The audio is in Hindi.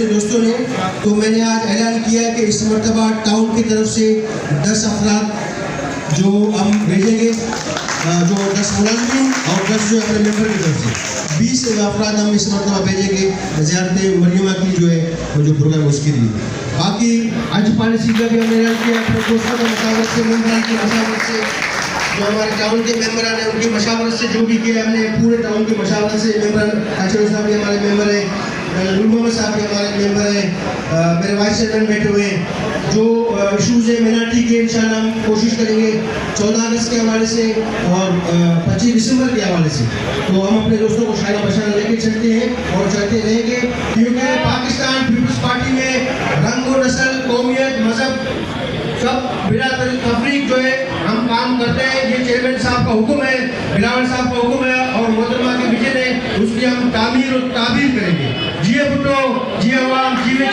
से दोस्तों ने, तो मैंने आज ऐलान किया कि इस मरतबा टाउन की तरफ से 10 अफराद जो हम भेजेंगे, जो 10 मुलाजिम और 10 जो अपने मेंबर की तरफ से 20 अफराद हम इस मरतबा भेजेंगे ज़ियारत मरियमा की जो है जो प्रोग्राम उसके लिए। बाकी आज पॉलिसी का भी हमने ऐलान किया अपने दोस्तों के मशावरत से, मेंबरान की मशावरत से, जो हमारे टाउन के मेंबरान हैं उनकी मशावरत से जो भी किया हमने, पूरे टाउन की मशावरत से मेंबरान काचर साहब भी हमारे मेंबर हैं, नूर मोहम्मद साहब भी हमारे मेंबर हैं, मेरे वाइस चेयरमैन बैठे हुए हैं। जो इशूज़ है मिनाटी के इंशाल्लाह हम कोशिश करेंगे 14 अगस्त के हवाले से और 25 दिसंबर के हवाले से, तो हम अपने दोस्तों को शायरा बशारा लेके चलते हैं और चलते रहेंगे, क्योंकि पाकिस्तान पीपल्स पार्टी में रंग व नस्ल, कौमियत, मजहब सब बिला तफरीक जो है हम काम करते हैं। ये चेयरमैन साहब का हुक्म है, बिलावल साहब का हुक्म है और मोहतरमा के विजन है, उसकी हम तामीर और ताबीर करेंगे। जिए भुट्टो, जिए अवाम, जिए